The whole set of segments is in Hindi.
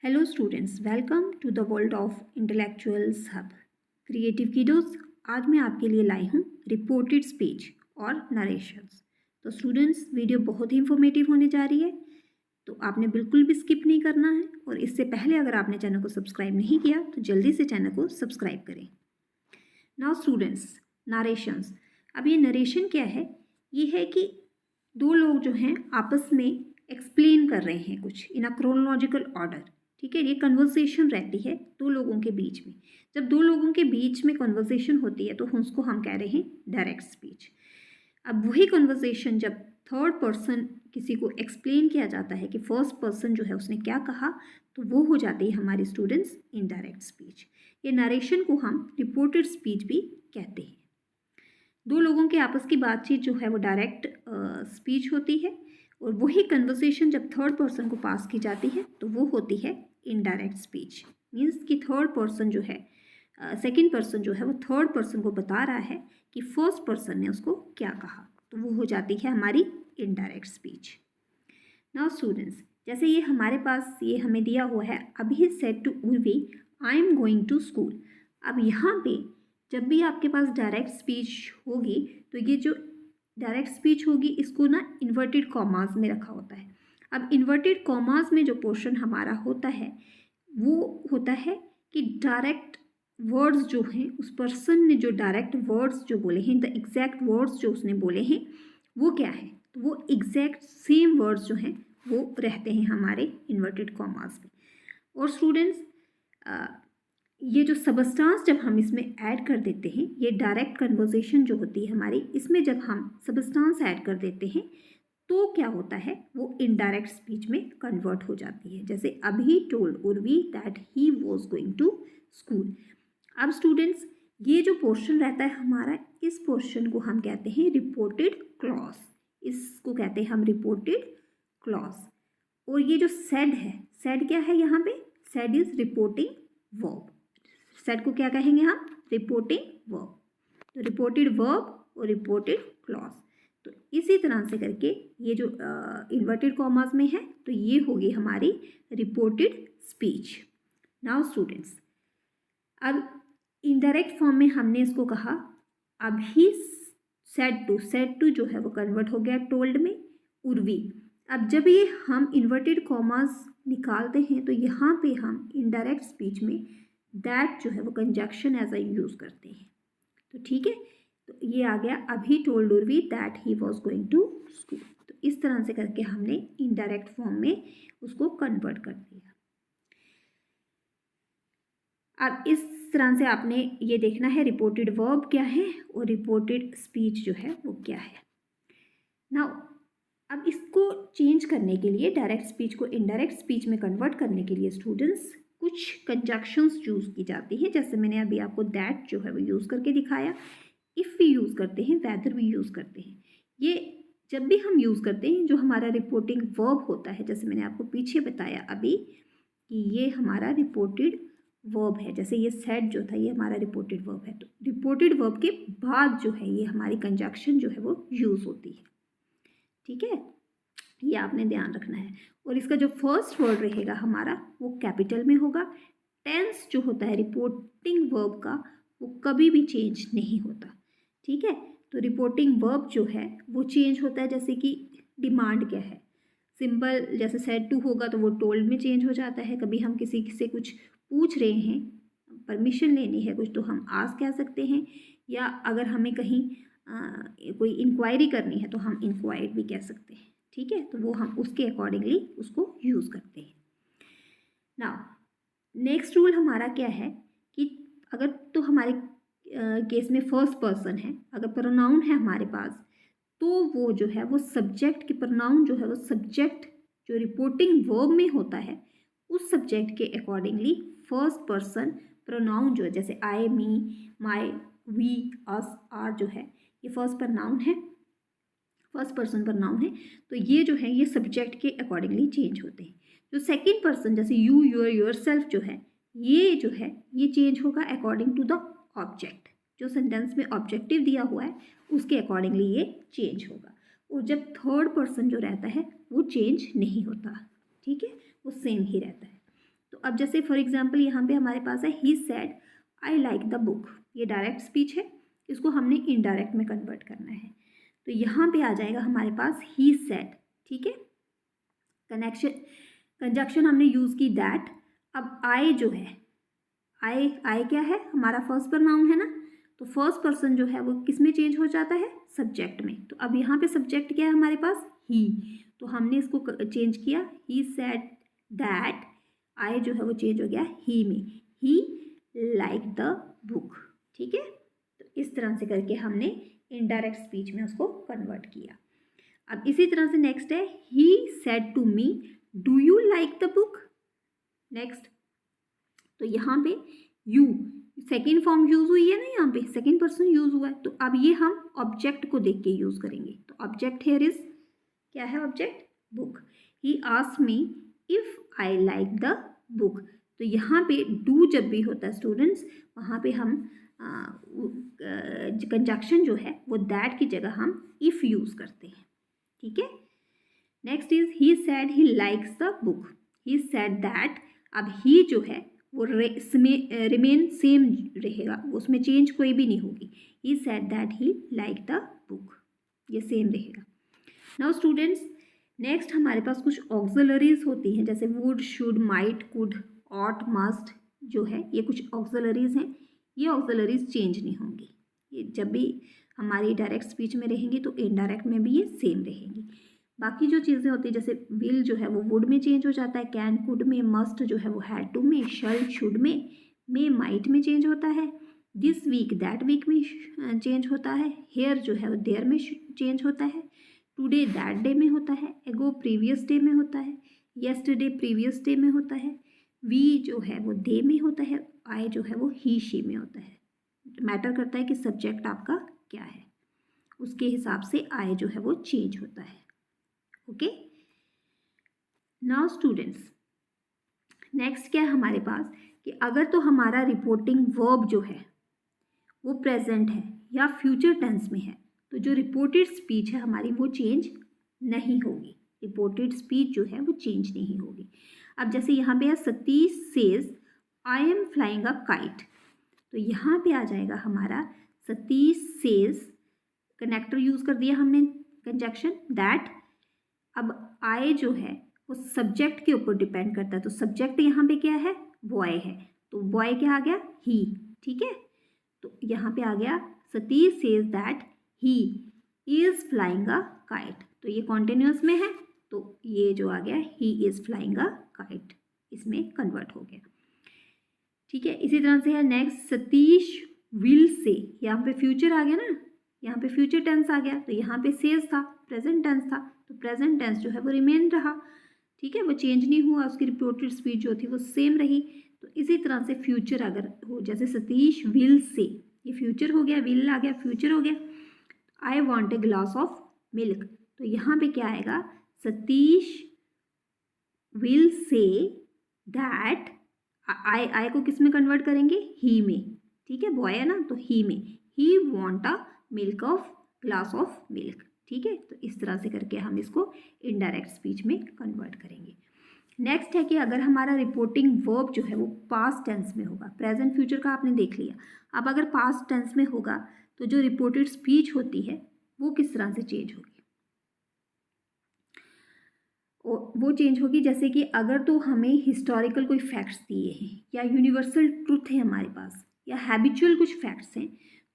Hello students, welcome to the world of intellectuals hub. Creative kiddos आज मैं आपके लिए लाई हूँ रिपोर्टेड स्पीच और नरेशंस। तो स्टूडेंट्स वीडियो बहुत ही इंफॉर्मेटिव होने जा रही है, तो आपने बिल्कुल भी स्किप नहीं करना है। और इससे पहले अगर आपने चैनल को सब्सक्राइब नहीं किया तो जल्दी से चैनल को सब्सक्राइब करें। Now students, narrations. अब ये नरेशन क्या है? ये है कि दो लोग जो हैं आपस में एक्सप्लेन कर रहे हैं कुछ इन अ क्रोनोलॉजिकल ऑर्डर। ठीक है, ये कन्वर्सेशन रहती है दो लोगों के बीच में। जब दो लोगों के बीच में कन्वर्सेशन होती है तो उसको हम कह रहे हैं डायरेक्ट स्पीच। अब वही कन्वर्सेशन जब थर्ड पर्सन किसी को एक्सप्लेन किया जाता है कि फर्स्ट पर्सन जो है उसने क्या कहा, तो वो हो जाती है हमारी स्टूडेंट्स इनडायरेक्ट स्पीच। ये नरेशन को हम रिपोर्टेड स्पीच भी कहते हैं। दो लोगों के आपस की बातचीत जो है वो डायरेक्ट स्पीच होती है, और वही कन्वर्सेशन जब थर्ड पर्सन को पास की जाती है तो वो होती है इनडायरेक्ट स्पीच। मीन्स कि थर्ड पर्सन जो है, सेकंड पर्सन जो है वो थर्ड पर्सन को बता रहा है कि फर्स्ट पर्सन ने उसको क्या कहा, तो वो हो जाती है हमारी इनडायरेक्ट स्पीच। नाउ स्टूडेंट्स, जैसे ये हमारे पास ये हमें दिया हुआ है, अभी said to Urvi I am going to school. अब यहाँ पे जब भी आपके पास डायरेक्ट स्पीच होगी तो ये जो डायरेक्ट स्पीच होगी इसको ना इन्वर्टेड कॉमास में रखा होता है। अब इन्वर्टेड कॉमास में जो पोर्शन हमारा होता है वो होता है कि डायरेक्ट वर्ड्स जो हैं, उस पर्सन ने जो डायरेक्ट वर्ड्स जो बोले हैं, द एग्जैक्ट वर्ड्स जो उसने बोले हैं वो क्या है, तो वो एग्जैक्ट सेम वर्ड्स जो हैं वो रहते हैं हमारे इन्वर्टेड कॉमास में। और स्टूडेंट्स, ये जो सबस्टांस जब हम इसमें ऐड कर देते हैं, ये डायरेक्ट कन्वर्सेशन जो होती है हमारी, इसमें जब हम सबस्टांस ऐड कर देते हैं तो क्या होता है, वो इनडायरेक्ट स्पीच में कन्वर्ट हो जाती है। जैसे अभी told Urvi that he was going to school. अब स्टूडेंट्स, ये जो पोर्शन रहता है हमारा, इस पोर्शन को हम कहते हैं रिपोर्टेड क्लॉज। इसको कहते हैं हम रिपोर्टेड क्लॉज। और ये जो सेड है, सेड क्या है यहाँ पे? Said is reporting verb. Said को क्या कहेंगे हम? Reporting verb. तो रिपोर्टेड वर्ब और रिपोर्टेड क्लॉज। तो इसी तरह से करके ये जो इन्वर्टेड कॉमास में है तो ये होगी हमारी रिपोर्टेड स्पीच। नाउ स्टूडेंट्स, अब इनडायरेक्ट फॉर्म में हमने इसको कहा अभी सेड टू जो है वो कन्वर्ट हो गया टोल्ड में उर्वी। अब जब ये हम इन्वर्टेड कॉमास निकालते हैं तो यहाँ पे हम इनडायरेक्ट स्पीच में दैट जो है वो कंजक्शन एज अ यूज़ करते हैं। तो ठीक है, तो ये आ गया अभी told Urvi that he was going to school. तो इस तरह से करके हमने इनडायरेक्ट फॉर्म में उसको कन्वर्ट कर दिया। अब इस तरह से आपने ये देखना है रिपोर्टेड वर्ब क्या है और रिपोर्टेड स्पीच जो है वो क्या है। नाउ अब इसको चेंज करने के लिए, डायरेक्ट स्पीच को इनडायरेक्ट स्पीच में कन्वर्ट करने के लिए स्टूडेंट्स कुछ कंजक्शंस यूज़ की जाती हैं। जैसे मैंने अभी आपको दैट जो है वो यूज़ करके दिखाया, इफ़ भी यूज़ करते हैं, वेदर भी यूज़ करते हैं। ये जब भी हम यूज़ करते हैं, जो हमारा रिपोर्टिंग वर्ब होता है, जैसे मैंने आपको पीछे बताया अभी कि ये हमारा रिपोर्टेड वर्ब है। जैसे ये सेड जो था ये हमारा रिपोर्टेड वर्ब है, तो रिपोर्टेड वर्ब के बाद जो है ये हमारी कंजक्शन जो है वो यूज़ होती है। ठीक है, ये आपने ध्यान रखना है। और इसका जो फर्स्ट वर्ड रहेगा हमारा वो कैपिटल में होगा। टेंस जो होता है रिपोर्टिंग वर्ब का वो कभी भी चेंज नहीं होता। ठीक है, तो रिपोर्टिंग वर्ब जो है वो चेंज होता है। जैसे कि डिमांड क्या है, सिंपल जैसे सेड टू होगा तो वो टोल्ड में चेंज हो जाता है। कभी हम किसी से कुछ पूछ रहे हैं, परमिशन लेनी है कुछ, तो हम आस्क कह सकते हैं, या अगर हमें कहीं कोई इंक्वायरी करनी है तो हम इंक्वायर्ड भी कह सकते हैं। ठीक है, तो वो हम उसके अकॉर्डिंगली उसको यूज़ करते हैं। नाउ नेक्स्ट रूल हमारा क्या है कि अगर तो हमारे केस में फर्स्ट पर्सन है, अगर प्रोनाउन है हमारे पास, तो वो जो है वो सब्जेक्ट के प्रोनाउन जो है वो सब्जेक्ट जो रिपोर्टिंग वर्ब में होता है उस सब्जेक्ट के अकॉर्डिंगली फर्स्ट पर्सन प्रोनाउन जो है, जैसे आई, मी, माई, वी, अस, आर जो है ये फर्स्ट प्रोनाउन है, फर्स्ट पर्सन प्रोनाउन है, तो ये जो है ये सब्जेक्ट के अकॉर्डिंगली चेंज होते हैं। जो सेकंड पर्सन जैसे यू, योर, योरसेल्फ जो है ये जो है ये चेंज होगा अकॉर्डिंग टू द ऑब्जेक्ट। जो सेंटेंस में ऑब्जेक्टिव दिया हुआ है उसके अकॉर्डिंगली ये चेंज होगा। और जब थर्ड पर्सन जो रहता है वो चेंज नहीं होता। ठीक है, वो सेम ही रहता है। अब जैसे फॉर एग्जांपल यहाँ पे हमारे पास है he said I like the book, ये डायरेक्ट स्पीच है, इसको हमने इनडायरेक्ट में कन्वर्ट करना है। तो यहाँ पे आ जाएगा हमारे पास ही सेड, ठीक है। कंजक्शन हमने यूज़ की दैट। अब आई जो है, आई क्या है, हमारा फर्स्ट प्रोनाउन है ना, तो फर्स्ट पर्सन जो है वो किस में चेंज हो जाता है, सब्जेक्ट में। तो अब यहाँ पे सब्जेक्ट क्या है हमारे पास, ही, तो हमने इसको चेंज किया, ही सेड दैट, आई जो है वो चेंज हो गया ही में, ही लाइक द बुक, ठीक है। तो इस तरह से करके हमने इनडायरेक्ट स्पीच में उसको कन्वर्ट किया। अब इसी तरह से नेक्स्ट है he said to me do you like the book. Next, तो यहाँ पे यू सेकेंड फॉर्म यूज हुई है ना, यहाँ पे सेकेंड पर्सन यूज हुआ है, तो अब ये हम ऑब्जेक्ट को देख के यूज करेंगे। तो ऑब्जेक्ट हेयर इज, क्या है object, book. He asked me if I like the book. तो यहाँ पे डू जब भी होता है स्टूडेंट्स, वहाँ पे हम कंजक्शन जो है वो दैट की जगह हम इफ यूज करते हैं, ठीक है। Next is he said he likes the book, he said that. अब ही जो है वो रिमेन सेम रहेगा, उसमें चेंज कोई भी नहीं होगी। He said that he like the book, ये सेम रहेगा। नाउ स्टूडेंट्स, नेक्स्ट हमारे पास कुछ ऑक्सिलरीज होती हैं, जैसे would, should, might, could, ought, must जो है, ये कुछ ऑक्सिलरीज हैं। ये ऑक्सिलरीज चेंज नहीं होंगी, ये जब भी हमारी डायरेक्ट स्पीच में रहेंगी तो इनडायरेक्ट में भी ये सेम रहेंगी। बाकी जो चीज़ें होती है, जैसे विल जो है वो वुड में चेंज हो जाता है, कैन कुड में, मस्ट जो है वो हैड टू में, शल शुड में, मे माइट में चेंज होता है, दिस वीक दैट वीक में चेंज होता है, हेयर जो है वो देयर में चेंज होता है, टुडे दैट डे में होता है, एगो प्रीवियस डे में होता है, येस्टरडे प्रीवियस डे में होता है, वी जो है वो दे में होता है, आई जो है वो ही शी में होता है। मैटर करता है कि सब्जेक्ट आपका क्या है, उसके हिसाब से आई जो है वो चेंज होता है। ओके, नाउ स्टूडेंट्स, नेक्स्ट क्या है हमारे पास कि अगर तो हमारा रिपोर्टिंग वर्ब जो है वो प्रेजेंट है या फ्यूचर टेंस में है, तो जो रिपोर्टेड स्पीच है हमारी वो चेंज नहीं होगी, रिपोर्टेड स्पीच जो है वो चेंज नहीं होगी। अब जैसे यहाँ पे है Satish says I am flying a kite, तो यहाँ पे आ जाएगा हमारा सतीश सेज, कनेक्टर यूज कर दिया हमने कंजक्शन दैट। अब आई जो है वो सब्जेक्ट के ऊपर डिपेंड करता है, तो सब्जेक्ट यहाँ पे क्या है, बॉय है, तो बॉय क्या आ गया, ही, ठीक है। तो यहाँ पे आ गया Satish says that he is flying a kite, तो ये कॉन्टिन्यूस में है, तो ये जो आ गया he is flying a kite, इसमें कन्वर्ट हो गया, ठीक है। इसी तरह से है नेक्स्ट, सतीश विल से, यहाँ पे फ्यूचर आ गया ना, यहाँ पे फ्यूचर टेंस आ गया, तो यहाँ पे सेज था, प्रेजेंट टेंस था, तो प्रेजेंट टेंस जो है वो रिमेन रहा, ठीक है, वो चेंज नहीं हुआ, उसकी रिपोर्टेड स्पीच जो थी वो सेम रही। तो इसी तरह से फ्यूचर अगर हो, जैसे सतीश विल से, ये फ्यूचर हो गया, विल आ गया, फ्यूचर हो गया, I want a glass of milk, तो यहाँ पे क्या आएगा, सतीश विल से दैट, आई को किस में कन्वर्ट करेंगे, ही में, ठीक है, बॉय है ना, तो ही में, he want a milk of glass of milk, ठीक है। तो इस तरह से करके हम इसको इनडायरेक्ट स्पीच में कन्वर्ट करेंगे। नेक्स्ट है कि अगर हमारा रिपोर्टिंग वर्ब जो है वो पास्ट टेंस में होगा, प्रेजेंट फ्यूचर का आपने देख लिया, अब अगर पास्ट टेंस में होगा तो जो रिपोर्टेड स्पीच होती है वो किस तरह से चेंज होगी, वो चेंज होगी जैसे कि अगर तो हमें हिस्टोरिकल कोई फैक्ट्स दिए हैं या यूनिवर्सल ट्रूथ है हमारे पास या हैबिचुअल कुछ फैक्ट्स हैं,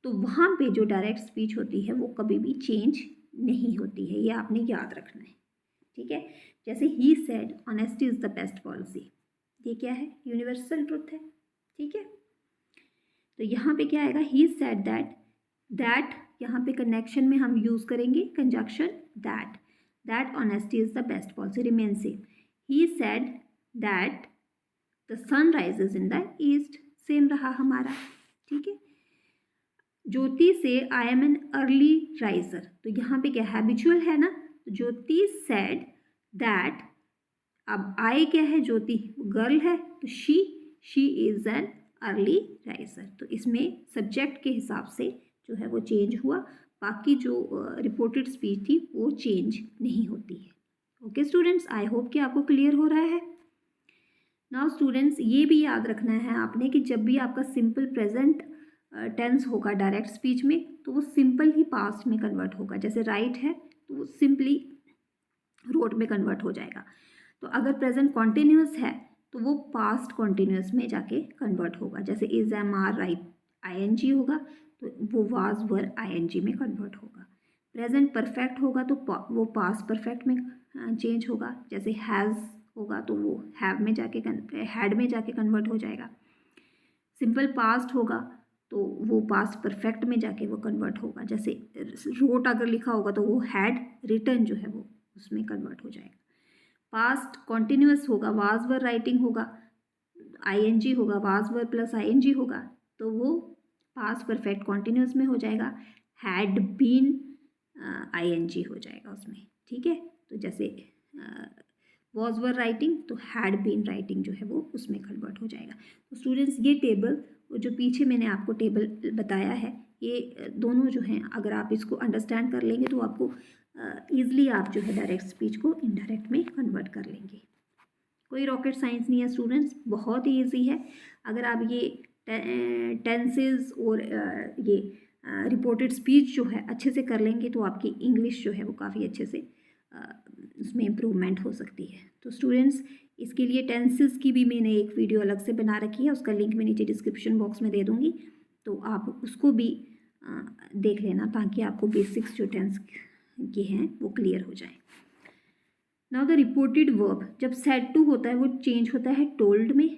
तो वहाँ पे जो डायरेक्ट स्पीच होती है वो कभी भी चेंज नहीं होती है, ये आपने याद रखना है, ठीक है। जैसे he said honesty is the best policy, ये क्या है, यूनिवर्सल ट्रूथ है, ठीक है। तो यहाँ पे क्या आएगा, ही सेड दैट, दैट यहाँ पे कनेक्शन में हम यूज करेंगे conjunction that, that honesty is the best policy remain same. He said that the sun rises in the east, same रहा हमारा, ठीक है। ज्योति से I am an early riser, तो यहाँ पे क्या हैबिचुअल है ना, तो ज्योति सेड दैट, अब आई क्या है, ज्योति गर्ल है, तो she is an early riser, तो इसमें सब्जेक्ट के हिसाब से जो है वो चेंज हुआ, बाकी जो रिपोर्टेड स्पीच थी वो चेंज नहीं होती है। ओके स्टूडेंट्स, आई होप कि आपको क्लियर हो रहा है। नाउ स्टूडेंट्स, ये भी याद रखना है आपने कि जब भी आपका सिंपल प्रेजेंट टेंस होगा डायरेक्ट स्पीच में, तो वो सिंपल ही पास्ट में कन्वर्ट होगा। जैसे राइट है तो वो सिंपली रोट में कन्वर्ट हो जाएगा। तो अगर प्रेजेंट कॉन्टिन्यूस है तो वो पास्ट कॉन्टिन्यूस में जाके कन्वर्ट होगा। जैसे is am are right ING होगा तो वो वाज वर ING में कन्वर्ट होगा। प्रेजेंट परफेक्ट होगा तो वो पास्ट परफेक्ट में चेंज होगा। जैसे हैज़ होगा तो वो हैव में जाके हैड में जाके कन्वर्ट हो जाएगा। सिंपल पास्ट होगा तो वो पास्ट परफेक्ट में जाके वो कन्वर्ट होगा। जैसे रोट अगर लिखा होगा तो वो हैड रिटन जो है वो उसमें कन्वर्ट हो जाएगा। पास्ट कॉन्टिन्यूस होगा, वाज वर राइटिंग होगा, ING होगा, वाज वर प्लस ING होगा तो वो पास्ट परफेक्ट कॉन्टिन्यूस में हो जाएगा। हैड बीन ING हो जाएगा उसमें। ठीक है, तो जैसे वॉज वर राइटिंग तो हैड बीन राइटिंग जो है वो उसमें कन्वर्ट हो जाएगा। तो स्टूडेंट्स, ये टेबल जो पीछे मैंने आपको टेबल बताया है, ये दोनों जो हैं अगर आप इसको अंडरस्टैंड कर लेंगे तो आपको ईज़िली आप जो है डायरेक्ट स्पीच को इनडायरेक्ट में कन्वर्ट कर लेंगे। कोई रॉकेट साइंस नहीं है स्टूडेंट्स, बहुत ही ईजी है। अगर आप ये टेंसेस और ये रिपोर्टेड स्पीच जो है अच्छे से कर लेंगे तो आपकी इंग्लिश जो है वो काफ़ी अच्छे से उसमें इम्प्रूवमेंट हो सकती है। तो स्टूडेंट्स, इसके लिए टेंसेस की भी मैंने एक वीडियो अलग से बना रखी है, उसका लिंक मैं नीचे डिस्क्रिप्शन बॉक्स में दे दूँगी, तो आप उसको भी देख लेना ताकि आपको बेसिक्स जो टेंस के हैं वो क्लियर हो जाए। नाउ द रिपोर्टेड वर्ब, जब सेड टू होता है वो चेंज होता है टोल्ड में,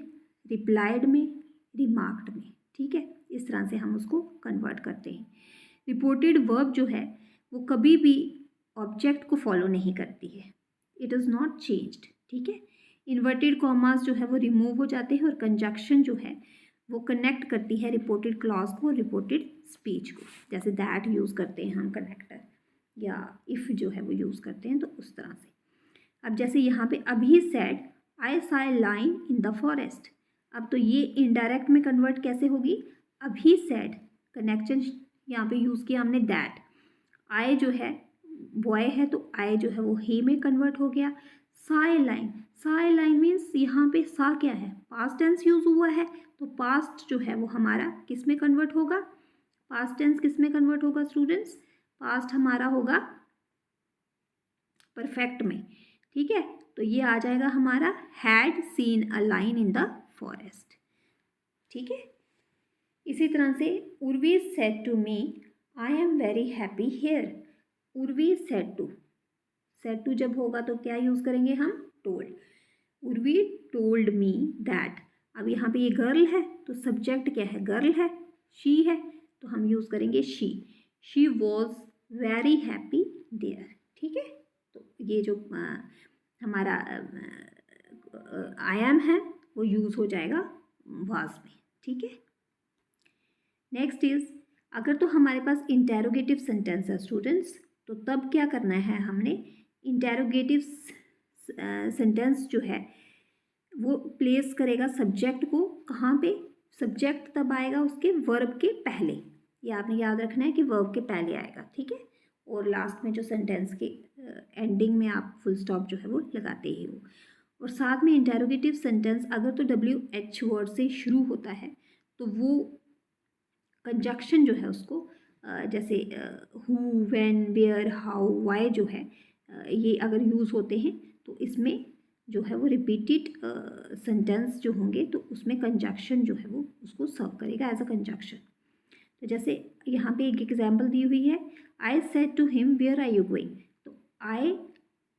रिप्लाइड में, रिमार्क्ड में। ठीक है, इस तरह से हम उसको कन्वर्ट करते हैं। रिपोर्टेड वर्ब जो है वो कभी भी ऑब्जेक्ट को फॉलो नहीं करती है, इट इज़ नॉट चेंज्ड। ठीक है, इन्वर्टेड कॉमास जो है वो रिमूव हो जाते हैं और कंजक्शन जो है वो कनेक्ट करती है रिपोर्टेड क्लॉज को और रिपोर्टेड स्पीच को। जैसे दैट यूज़ करते हैं हम कनेक्टर, या इफ़ जो है वो यूज़ करते हैं, तो उस तरह से। अब जैसे यहाँ पे अभी सेड आई सा ए लाइन इन द फॉरेस्ट, अब तो ये इनडायरेक्ट में कन्वर्ट कैसे होगी? अभी सेड कनेक्शन यहाँ पे यूज़ किया हमने दैट, आई जो है बॉय है तो आई जो है वो ही में कन्वर्ट हो गया। Sai line, Sai line means यहाँ पे सा क्या है? पास्ट टेंस यूज हुआ है, तो पास्ट जो है वो हमारा किस में कन्वर्ट होगा? पास्ट टेंस किस में कन्वर्ट होगा स्टूडेंट्स? पास्ट हमारा होगा परफेक्ट में। ठीक है, तो ये आ जाएगा हमारा had seen a lion in the forest. ठीक है, इसी तरह से Urvi said to me I am very happy here. Urvi said to जब होगा तो क्या यूज़ करेंगे हम? Told. Urvi told me that, अब यहाँ पे ये गर्ल है तो सब्जेक्ट क्या है? गर्ल है, शी है, तो हम यूज़ करेंगे she was very happy there. ठीक है, तो ये जो हमारा आई एम है वो यूज़ हो जाएगा वाज में। ठीक है, नेक्स्ट इज, अगर तो हमारे पास इंटेरोगेटिव सेंटेंस है स्टूडेंट्स, तो तब क्या करना है हमने? इंटेरोगेटिव सेंटेंस जो है वो प्लेस करेगा सब्जेक्ट को कहाँ पे? सब्जेक्ट तब आएगा उसके वर्ब के पहले, ये आपने याद रखना है कि वर्ब के पहले आएगा। ठीक है, और लास्ट में जो सेंटेंस के एंडिंग में आप फुल स्टॉप जो है वो लगाते ही हो। और साथ में इंटेरोगेटिव सेंटेंस अगर तो WH वर्ड से शुरू होता है तो वो कंजक्शन जो है उसको जैसे who, when, where, how, why जो है ये अगर यूज़ होते हैं तो इसमें जो है वो रिपीटेड सेंटेंस जो होंगे तो उसमें कंजक्शन जो है वो उसको सर्व करेगा एज अ कंजक्शन। तो जैसे यहाँ पे एक एग्जांपल दी हुई है, I said to him where are you going, तो आई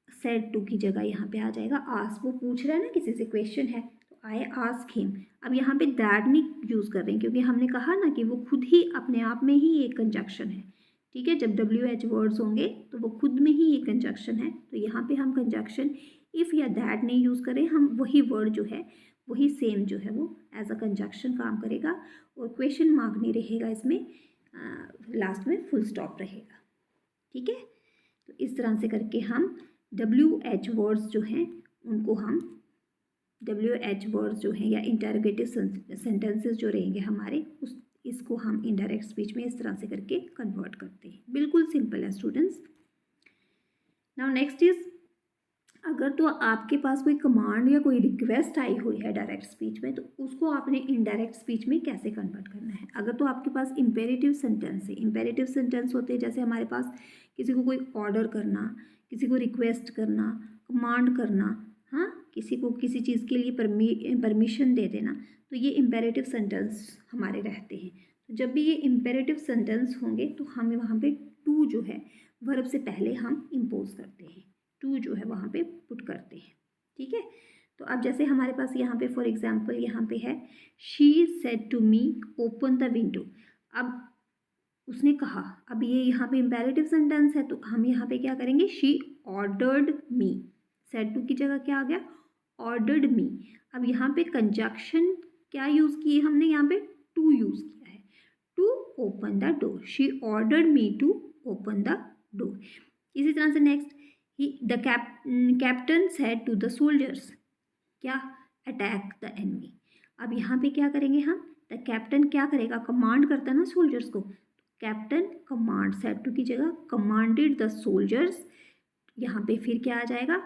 सेड टू की जगह यहाँ पे आ जाएगा आस्क, वो पूछ रहा है ना किसी से, क्वेश्चन है, तो आई आस्क हिम। अब यहाँ पे दैट नहीं यूज़ कर रहे हैं क्योंकि हमने कहा ना कि वो खुद ही अपने आप में ही एक कंजक्शन है। ठीक है, जब WH वर्ड्स होंगे तो वो खुद में ही एक कंजक्शन है, तो यहाँ पे हम कंजक्शन इफ़ या दैट नहीं यूज़ करें, हम वही वर्ड जो है वही सेम जो है वो एज अ कंजक्शन काम करेगा और क्वेश्चन मार्क नहीं रहेगा इसमें, लास्ट में फुल स्टॉप रहेगा। ठीक है, तो इस तरह से करके हम WH वर्ड्स जो हैं उनको हम WH वर्ड्स जो हैं या इंटरोगेटिव सेंटेंसेस जो रहेंगे हमारे इसको हम इनडायरेक्ट स्पीच में इस तरह से करके कन्वर्ट करते हैं। बिल्कुल सिंपल है स्टूडेंट्स। नाउ नेक्स्ट इज अगर तो आपके पास कोई कमांड या कोई रिक्वेस्ट आई हुई है डायरेक्ट स्पीच में, तो उसको आपने इनडायरेक्ट स्पीच में कैसे कन्वर्ट करना है। अगर तो आपके पास इम्पेरेटिव सेंटेंस है, इम्पेरेटिव सेंटेंस होते हैं जैसे हमारे पास किसी को कोई ऑर्डर करना, किसी को रिक्वेस्ट करना, कमांड करना, हाँ, किसी को किसी चीज़ के लिए परमिशन दे देना, तो ये इम्पेरेटिव सेंटेंस हमारे रहते हैं। तो जब भी ये इम्पेरेटिव सेंटेंस होंगे तो हमें वहाँ पे टू जो है वर्ब से पहले हम इम्पोज करते हैं, टू जो है वहाँ पे पुट करते हैं। ठीक है, तो अब जैसे हमारे पास यहाँ पे फॉर एग्जांपल यहाँ पे है she said to me open the window. अब उसने कहा, अब ये यहाँ पे इम्पेरेटिव सेंटेंस है तो हम यहाँ पे क्या करेंगे, she ordered me, said to की जगह क्या आ गया, ऑर्डर्ड मी। अब यहाँ पे कंजक्शन क्या यूज़ की है हमने, यहाँ पे टू यूज़ किया है, to open the door, she ordered me to open the door. इसी तरह से next the captain said to the soldiers, क्या, अटैक द एनिमी। अब यहाँ पे क्या करेंगे हम, द कैप्टन क्या करेगा, कमांड करता है ना सोल्जर्स को, कैप्टन कमांड, सेड टू की जगह कमांडेड द सोल्जर्स, यहाँ पे फिर क्या आ जाएगा,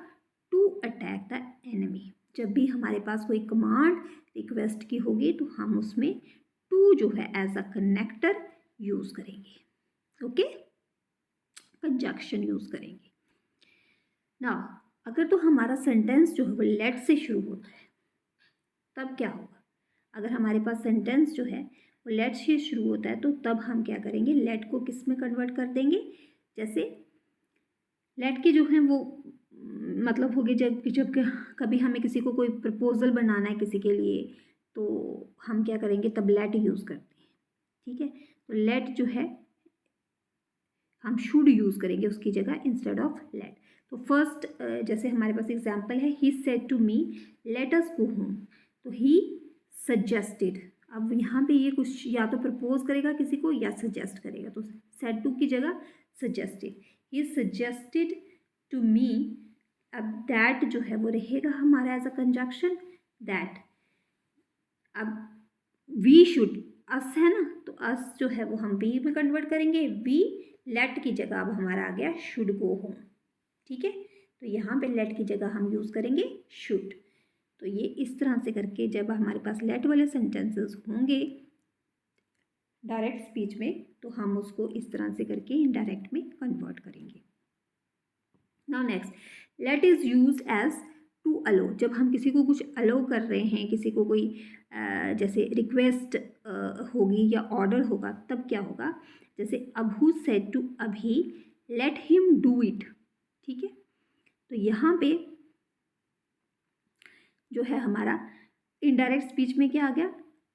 टू अटैक द एनिमी। जब भी हमारे पास कोई कमांड रिक्वेस्ट की होगी तो हम उसमें टू जो है एज अ कनेक्टर यूज़ करेंगे, ओके, कंजक्शन यूज़ करेंगे ना। अगर तो हमारा सेंटेंस जो है वो लेट से शुरू होता है तब क्या होगा, अगर हमारे पास सेंटेंस जो है वो लेट से शुरू होता है तो तब हम क्या करेंगे, लेट को किस में कन्वर्ट कर देंगे, जैसे लेट के जो हैं वो मतलब हो गए जब जब कभी हमें किसी को कोई प्रपोजल बनाना है किसी के लिए तो हम क्या करेंगे, तब लेट यूज़ करते हैं। ठीक है, तो लेट जो है हम शुड यूज़ करेंगे उसकी जगह इंस्टेड ऑफ लेट। तो फर्स्ट जैसे हमारे पास एग्जांपल है, he said to me let us go home, तो ही सजेस्टेड। अब यहाँ पे ये कुछ या तो प्रपोज करेगा किसी को या सजेस्ट करेगा, तो सेड टू की जगह suggested, he suggested to me. अब दैट जो है वो रहेगा हमारा एज अ कंजक्शन, दैट। अब वी शुड, अस है ना, तो अस जो है वो हम वी में कन्वर्ट करेंगे, वी लेट की जगह अब हमारा आ गया शुड गो होम। ठीक है, तो यहाँ पे लेट की जगह हम यूज़ करेंगे शुड। तो ये इस तरह से करके जब हमारे पास लेट वाले सेंटेंसेस होंगे डायरेक्ट स्पीच में तो हम उसको इस तरह से करके इनडायरेक्ट में कन्वर्ट करेंगे। Now next, let is use as to allow. जब हम किसी को कुछ अलो कर रहे हैं, किसी को कोई जैसे रिक्वेस्ट होगी या ऑर्डर होगा तब क्या होगा, जैसे अभू सेड टू अभी लेट हिम डू इट। ठीक है, तो यहाँ पे जो है हमारा इनडायरेक्ट स्पीच में क्या आ गया,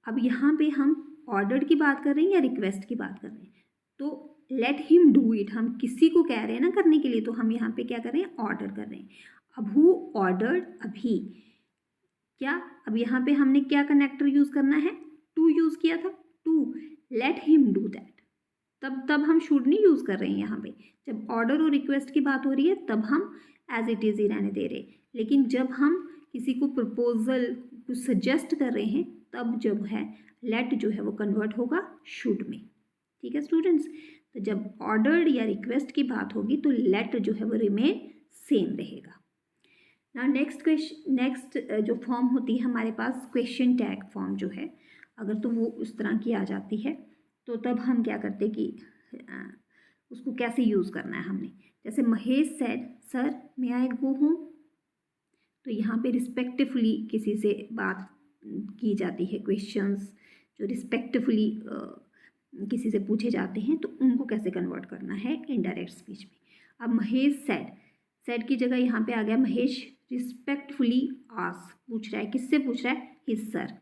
अब यहाँ पे हम ऑर्डर की बात कर रहे हैं या रिक्वेस्ट की बात कर रहे हैं, तो लेट हिम डू इट हम किसी को कह रहे हैं ना करने के लिए, तो हम यहाँ पे क्या कर रहे हैं, ऑर्डर कर रहे हैं। अभू ऑर्डर्ड अभी, क्या, अब यहाँ पे हमने क्या कनेक्टर यूज़ करना है, टू यूज़ किया था, to let him do that. तब हम शुड नहीं यूज़ कर रहे हैं यहाँ पे, जब ऑर्डर और रिक्वेस्ट की बात हो रही है तब हम एज इट इज़ ही रहने दे रहे हैं, लेकिन जब हम किसी को प्रपोजल कुछ सजेस्ट कर रहे हैं तब जब है लेट जो है वो कन्वर्ट होगा शुड में। ठीक है स्टूडेंट्स, तो जब ऑर्डर्ड या रिक्वेस्ट की बात होगी तो लेट जो है वो रिमेन सेम रहेगा। ना नेक्स्ट जो फॉर्म होती है हमारे पास क्वेश्चन टैग फॉर्म जो है, अगर तो वो उस तरह की आ जाती है तो तब हम क्या करते कि उसको कैसे यूज़ करना है हमने, जैसे महेश सेड सर मे आई गो होम, तो यहाँ पे रिस्पेक्टफुली किसी से बात की जाती है, क्वेश्चंस जो रिस्पेक्टफुली किसी से पूछे जाते हैं तो उनको कैसे कन्वर्ट करना है इनडायरेक्ट स्पीच में। अब महेश सेड की जगह यहाँ पे आ गया महेश रिस्पेक्टफुली आस्क, पूछ रहा है, किससे पूछ रहा है, हिज सर।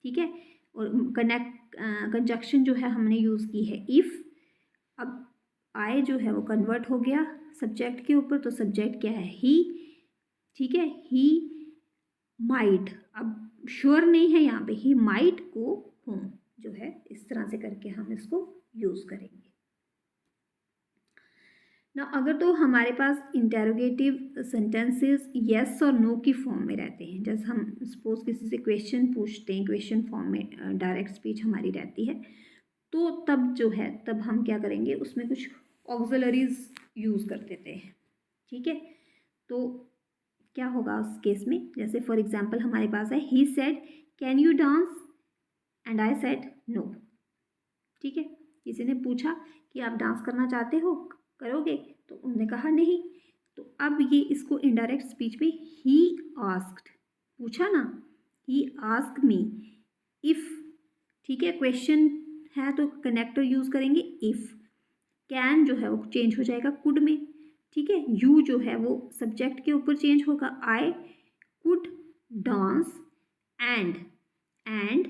ठीक है, और कंजक्शन जो है हमने यूज़ की है इफ़। अब आई जो है वो कन्वर्ट हो गया सब्जेक्ट के ऊपर, तो सब्जेक्ट क्या है, ही। ठीक है, ही माइट, अब श्योर नहीं है यहाँ पे, ही माइट गो होम जो है इस तरह से करके हम इसको यूज़ करेंगे ना। अगर तो हमारे पास इंटेरोगेटिव सेंटेंसेस येस और नो की फॉर्म में रहते हैं, जैसे हम सपोज किसी से क्वेश्चन पूछते हैं, क्वेश्चन फॉर्म में डायरेक्ट स्पीच हमारी रहती है, तो तब जो है तब हम क्या करेंगे, उसमें कुछ ऑक्सिलरीज यूज़ कर देते हैं। ठीक है, तो क्या होगा उस केस में? जैसे फॉर एग्जाम्पल हमारे पास है he said can you dance and I said no. ठीक है, किसी ने पूछा कि आप डांस करना चाहते हो, करोगे? तो उन्होंने कहा नहीं। तो अब ये इसको इनडायरेक्ट स्पीच में ही आस्क्ड, पूछा ना, ही आस्क्ड मी इफ़। ठीक है, क्वेश्चन है तो कनेक्टर यूज़ करेंगे इफ़। कैन जो है वो चेंज हो जाएगा कुड में। ठीक है, यू जो है वो सब्जेक्ट के ऊपर चेंज होगा, I could dance and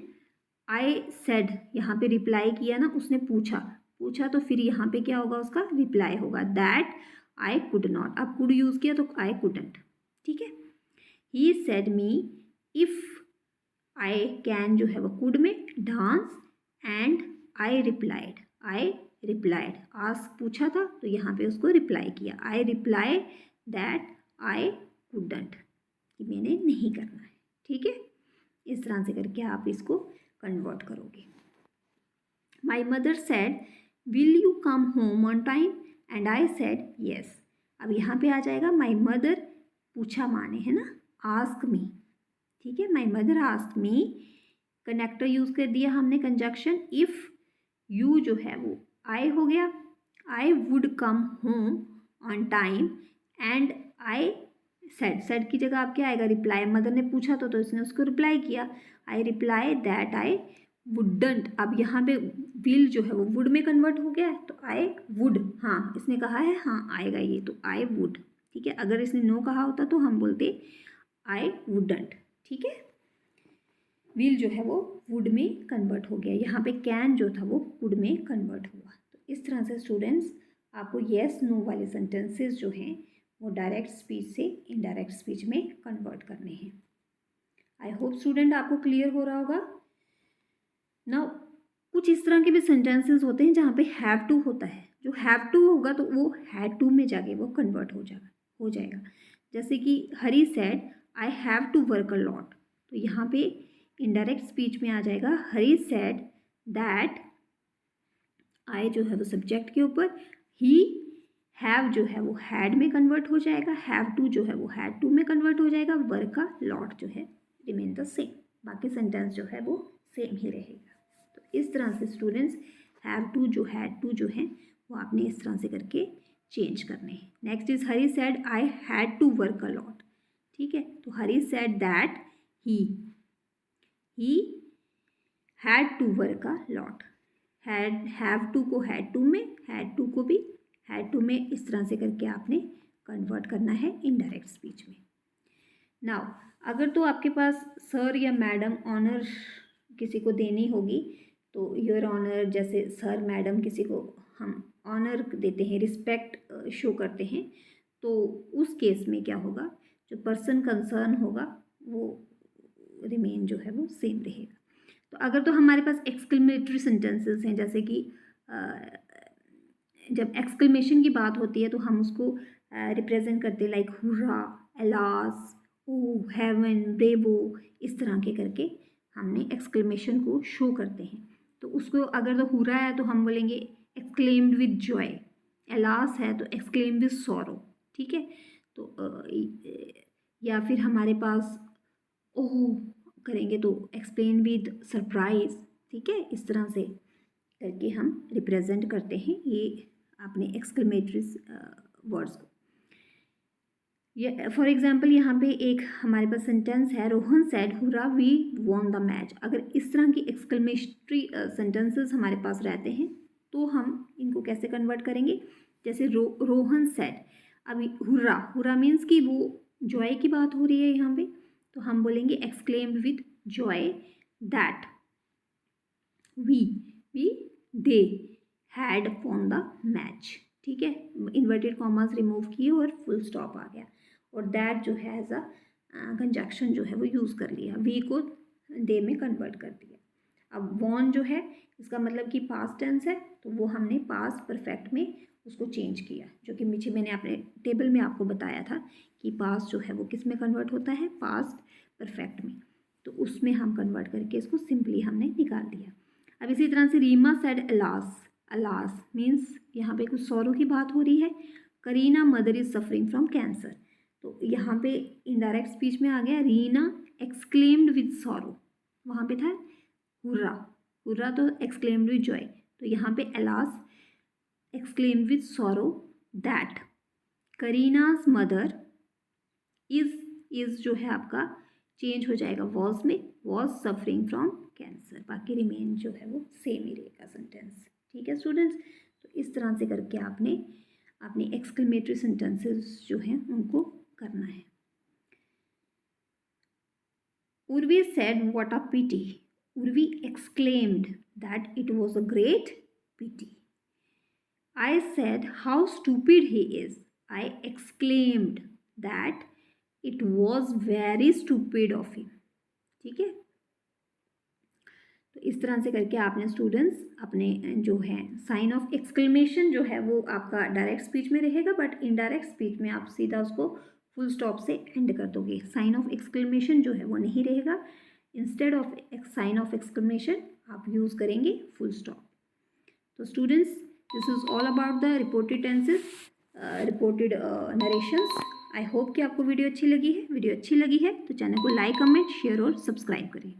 I said, यहाँ पे रिप्लाई किया ना, उसने पूछा तो फिर यहाँ पे क्या होगा, उसका रिप्लाई होगा दैट आई कुड नॉट। अब कुड यूज़ किया तो आई कुडंट। ठीक है, he said me if I can जो है वो कुड में dance and I replied ask पूछा था तो यहाँ पे उसको रिप्लाई किया, I reply that I couldn't, कि मैंने नहीं करना है। ठीक है, इस तरह से करके आप इसको कन्वर्ट करोगे। My mother said will you come home on time and I said yes. अब यहाँ पे आ जाएगा माई मदर, पूछा माने है ना, आस्क मी। ठीक है, my mother ask me, connector use कर दिया हमने कंजक्शन इफ़, यू जो है वो आई हो गया, I would come home on time and I said की जगह आप क्या आएगा, रिप्लाई। मदर ने पूछा तो इसने उसको रिप्लाई किया, I reply that I wouldn't. अब यहाँ पे विल जो है वो वुड में कन्वर्ट हो गया है तो आई वुड, हाँ इसने कहा है हाँ आएगा ये, तो आई वुड। ठीक है, अगर इसने नो कहा होता तो हम बोलते आई वुडंट। ठीक है, विल जो है वो वुड में कन्वर्ट हो गया, यहाँ पे कैन जो था वो वुड में कन्वर्ट हुआ। तो इस तरह से स्टूडेंट्स आपको येस नो वाले सेंटेंसेस जो हैं वो डायरेक्ट स्पीच से इनडायरेक्ट स्पीच में कन्वर्ट करने हैं। आई होप स्टूडेंट आपको क्लियर हो रहा होगा। नाउ कुछ इस तरह के भी सेंटेंसेस होते हैं जहाँ पे हैव टू होता है, जो हैव टू होगा तो वो हैड टू में जाके वो कन्वर्ट हो जाएगा। जैसे कि Hari said I have to work a lot, तो यहाँ पे इनडायरेक्ट स्पीच में आ जाएगा हरी सेड दैट, आई जो है वो सब्जेक्ट के ऊपर, ही हैव जो है वो हैड में कन्वर्ट हो जाएगा, हैव टू जो है वो हैड टू में कन्वर्ट हो जाएगा, वर्क का लॉट जो है रिमेन द सेम, बाकी सेंटेंस जो है वो सेम ही रहेगा। तो इस तरह से स्टूडेंट्स हैव टू जो हैड टू जो है वो आपने इस तरह से करके चेंज करने हैं। Next is Hari said I had to work a lot. ठीक है, तो Hari said that he had to work a lot, have to को हैड टू में, हैड टू को भी हैड टू में, इस तरह से करके आपने कन्वर्ट करना है इनडायरेक्ट स्पीच में। नाउ अगर तो आपके पास सर या मैडम ऑनर किसी को देनी होगी तो योर ऑनर, जैसे सर मैडम किसी को हम ऑनर देते हैं, रिस्पेक्ट शो करते हैं, तो उस केस में क्या होगा, जो पर्सन कंसर्न होगा वो रिमेन जो है वो सेम रहेगा। तो अगर तो हमारे पास एक्सक्लेमेटरी सेंटेंसेस हैं, जैसे कि जब एक्सक्लेमेशन की बात होती है तो हम उसको रिप्रेजेंट करते हैं लाइक हुर्रा, एलास, ओ, हेवन, ब्रेवो, इस तरह के करके हमने एक्सक्लेमेशन को शो करते हैं। तो उसको अगर तो हुर्रा है तो हम बोलेंगे एक्सक्लेम्ड विद जॉय, एलास है तो एक्सक्लेम्ड विद सॉरो। ठीक है, तो या फिर हमारे पास ओह करेंगे तो एक्सप्लेन विद सरप्राइज। ठीक है, इस तरह से करके हम रिप्रेजेंट करते हैं ये अपने एक्सक्लेमेटरी वर्ड्स को। ये फॉर एग्जांपल यहाँ पे एक हमारे पास सेंटेंस है, Rohan said hurrah we won the match. अगर इस तरह की एक्सक्लेमेटरी सेंटेंसेस हमारे पास रहते हैं तो हम इनको कैसे कन्वर्ट करेंगे, जैसे रोहन सेड, अभी हुर्रा मीन्स कि वो जॉय की बात हो रही है यहाँ पे, तो हम बोलेंगे exclaimed with Joy that they had von the match. ठीक है, इन्वर्टेड कॉमास रिमूव किए और फुल स्टॉप आ गया, और दैट जो है एज अ कंजक्शन जो है वो यूज़ कर लिया, वी को दे में कन्वर्ट कर दिया। अब वॉन जो है इसका मतलब कि पास्ट टेंस है, तो वो हमने पास्ट परफेक्ट में उसको चेंज किया, जो कि पीछे मैंने अपने टेबल में आपको बताया था कि पास्ट जो है वो किस में कन्वर्ट होता है, पास्ट परफेक्ट में, तो उसमें हम कन्वर्ट करके इसको सिंपली हमने निकाल दिया। अब इसी तरह से रीमा सेड अलास मीन्स यहाँ पे कुछ सॉरो की बात हो रही है। Kareena mother is suffering from cancer, तो यहाँ पे इनडायरेक्ट स्पीच में आ गया रीना एक्सक्लेम्ड विद सॉरो, वहाँ पे था हुर्रा, हुर्रा तो एक्सक्लेम्ड विद जॉय, तो यहाँ पे alas exclaimed with sorrow that Kareena's mother is जो है आपका चेंज हो जाएगा वॉज में, वॉज सफरिंग फ्रॉम कैंसर, बाकी रिमेन जो है वो सेम ही रहेगा सेंटेंस। ठीक है स्टूडेंट्स, तो इस तरह से करके आपने अपनी एक्सक्लेमेटरी सेंटेंसेस जो हैं उनको करना है। Urvi said what a pity, Urvi exclaimed that it was a great pity. I said how stupid he is, I exclaimed that it was very stupid of him। ठीक है, तो इस तरह से करके आपने स्टूडेंट्स अपने जो है साइन ऑफ एक्सक्लेमेशन जो है वो आपका डायरेक्ट स्पीच में रहेगा, बट इनडायरेक्ट स्पीच में आप सीधा उसको फुल स्टॉप से एंड कर दोगे। साइन ऑफ एक्सक्लेमेशन जो है वो नहीं रहेगा, instead of sine of exclamation आप यूज़ करेंगे फुल स्टॉप। तो students, this is all about the reported tenses, reported narrations. I hope कि आपको वीडियो अच्छी लगी है। वीडियो अच्छी लगी है तो चैनल को लाइक, कमेंट, शेयर और सब्सक्राइब करें।